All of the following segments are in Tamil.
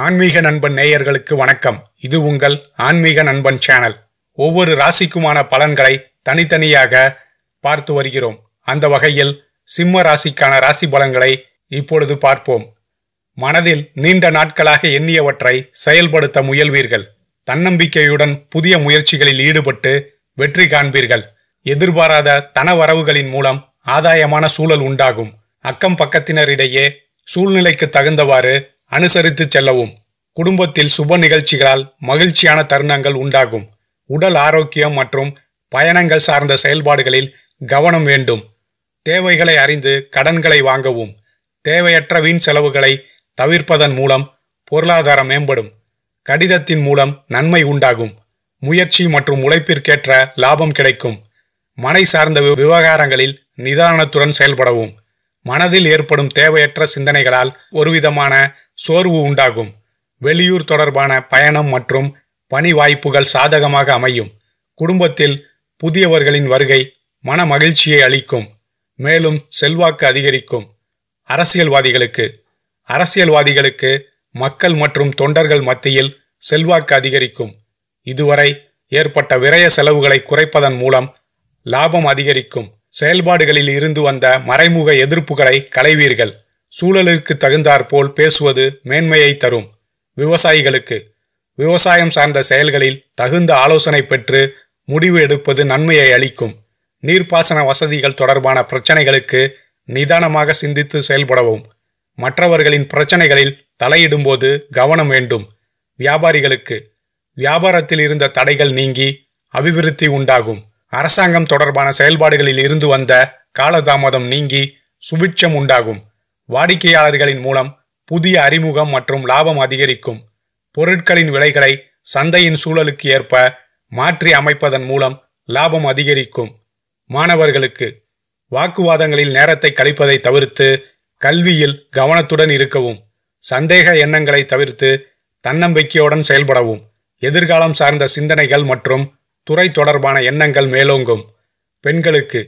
ஆன்மீக நண்பன் நேயர்களுக்கு வணக்கம். இது உங்கள் ஆன்மீக நண்பன் சேனல். ஒவ்வொரு ராசிக்குமான பலன்களை தனித்தனியாக பார்த்து வருகிறோம். அந்த வகையில் சிம்ம ராசிக்கான ராசி பலன்களை இப்பொழுது பார்ப்போம். மனதில் நீண்ட நாட்களாக எண்ணியவற்றை செயல்படுத்த முயல்வீர்கள். தன்னம்பிக்கையுடன் புதிய முயற்சிகளில் ஈடுபட்டு வெற்றி காண்பீர்கள். எதிர்பாராத தனவரவுகளின் மூலம் ஆதாயமான சூழல் உண்டாகும். அக்கம் பக்கத்தினரிடையே சூழ்நிலைக்கு தகுந்தவாறு அனுசரித்து செல்லவும். குடும்பத்தில் சுப நிகழ்ச்சிகளால் மகிழ்ச்சியான தருணங்கள் உண்டாகும். உடல் ஆரோக்கியம் மற்றும் பயணங்கள் சார்ந்த செயல்பாடுகளில் கவனம் வேண்டும். தேவைகளை அறிந்து கடன்களை வாங்கவும். தேவையற்ற வீண் செலவுகளை தவிர்ப்பதன் மூலம் பொருளாதாரம் மேம்படும். கடிதத்தின் மூலம் நன்மை உண்டாகும். முயற்சி மற்றும் உழைப்பிற்கேற்ற லாபம் கிடைக்கும். மனை சார்ந்த விவகாரங்களில் நிதானத்துடன் செயல்படவும். மனதில் ஏற்படும் தேவையற்ற சிந்தனைகளால் ஒருவிதமான சோர்வு உண்டாகும். வெளியூர் தொடர்பான பயணம் மற்றும் பணி வாய்ப்புகள் சாதகமாக அமையும். குடும்பத்தில் புதியவர்களின் வருகை மன மகிழ்ச்சியை அளிக்கும். மேலும் செல்வாக்கு அதிகரிக்கும். அரசியல்வாதிகளுக்கு மக்கள் மற்றும் தொண்டர்கள் மத்தியில் செல்வாக்கு அதிகரிக்கும். இதுவரை ஏற்பட்ட விரய செலவுகளை குறைப்பதன் மூலம் லாபம் அதிகரிக்கும். செயல்பாடுகளில் இருந்து வந்த மறைமுக எதிர்ப்புகளை களைவீர்கள். சூழலுக்கு தகுந்தாற்போல் பேசுவது மேன்மையை தரும். விவசாயம் சார்ந்த செயல்களில் தகுந்த ஆலோசனை பெற்று முடிவு எடுப்பது நன்மையை அளிக்கும். நீர்ப்பாசன வசதிகள் தொடர்பான பிரச்சனைகளுக்கு நிதானமாக சிந்தித்து செயல்படவும். மற்றவர்களின் பிரச்சனைகளில் தலையிடும்போது கவனம் வேண்டும். வியாபாரத்தில் இருந்த தடைகள் நீங்கி அபிவிருத்தி உண்டாகும். அரசாங்கம் தொடர்பான செயல்பாடுகளில் இருந்து வந்த காலதாமதம் நீங்கி சுபிட்சம் உண்டாகும். வாடிக்கையாளர்களின் மூலம் புதிய அறிமுகம் மற்றும் லாபம் அதிகரிக்கும். பொருட்களின் விலைகளை சந்தையின் சூழலுக்கு ஏற்ப மாற்றி அமைப்பதன் மூலம் லாபம் அதிகரிக்கும். மாணவர்களுக்கு வாக்குவாதங்களில் நேரத்தை கழிப்பதை தவிர்த்து கல்வியில் கவனத்துடன் இருக்கவும். சந்தேக எண்ணங்களை தவிர்த்து தன்னம்பிக்கையுடன் செயல்படவும். எதிர்காலம் சார்ந்த சிந்தனைகள் மற்றும் துறை தொடர்பான எண்ணங்கள் மேலோங்கும். பெண்களுக்கு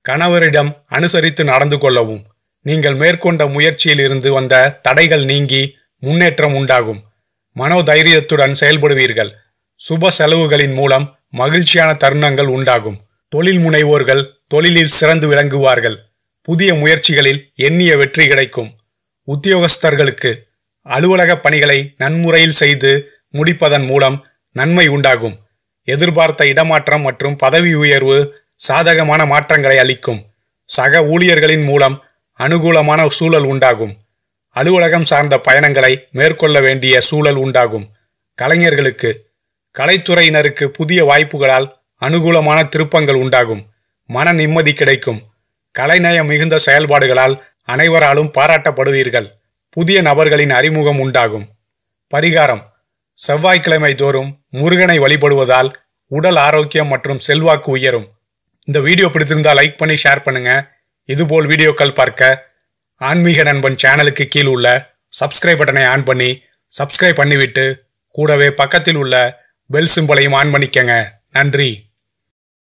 கணவரிடம் அனுசரித்து நடந்து கொள்ளவும். நீங்கள் மேற்கொண்ட முயற்சியில் இருந்து வந்த தடைகள் நீங்கி முன்னேற்றம் உண்டாகும். மனோதைரியத்துடன் செயல்படுவீர்கள். சுப செலவுகளின் மூலம் மகிழ்ச்சியான தருணங்கள் உண்டாகும். தொழில் முனைவோர்கள் தொழிலில் சிறந்து விளங்குவார்கள். புதிய முயற்சிகளில் எண்ணிய வெற்றி கிடைக்கும். உத்தியோகஸ்தர்களுக்கு அலுவலக பணிகளை நன்முறையில் செய்து முடிப்பதன் மூலம் நன்மை உண்டாகும். எதிர்பார்த்த இடமாற்றம் மற்றும் பதவி உயர்வு சாதகமான மாற்றங்களை அளிக்கும். சக ஊழியர்களின் மூலம் அனுகூலமான சூழல் உண்டாகும். அலுவலகம் சார்ந்த பயணங்களை மேற்கொள்ள வேண்டிய சூழல் உண்டாகும். கலைஞர்களுக்கு கலைத்துறையினருக்கு புதிய வாய்ப்புகளால் அனுகூலமான திருப்பங்கள் உண்டாகும். மன நிம்மதி கிடைக்கும். கலைநயம் மிகுந்த செயல்பாடுகளால் அனைவராலும் பாராட்டப்படுவீர்கள். புதிய நபர்களின் அறிமுகம் உண்டாகும். பரிகாரம்: செவ்வாய்க்கிழமை தோறும் முருகனை வழிபடுவதால் உடல் ஆரோக்கியம் மற்றும் செல்வாக்கு உயரும். இந்த வீடியோ பிடித்திருந்தால் லைக் பண்ணி ஷேர் பண்ணுங்க. இதுபோல் வீடியோக்கள் பார்க்க ஆன்மீக நண்பன் சேனலுக்கு கீழ் உள்ள சப்ஸ்கிரைப் பட்டனை ஆன் பண்ணி சப்ஸ்கிரைப் பண்ணிவிட்டு கூடவே பக்கத்தில் உள்ள பெல் சிம்பலையும் ஆன் பண்ணிக்கங்க. நன்றி.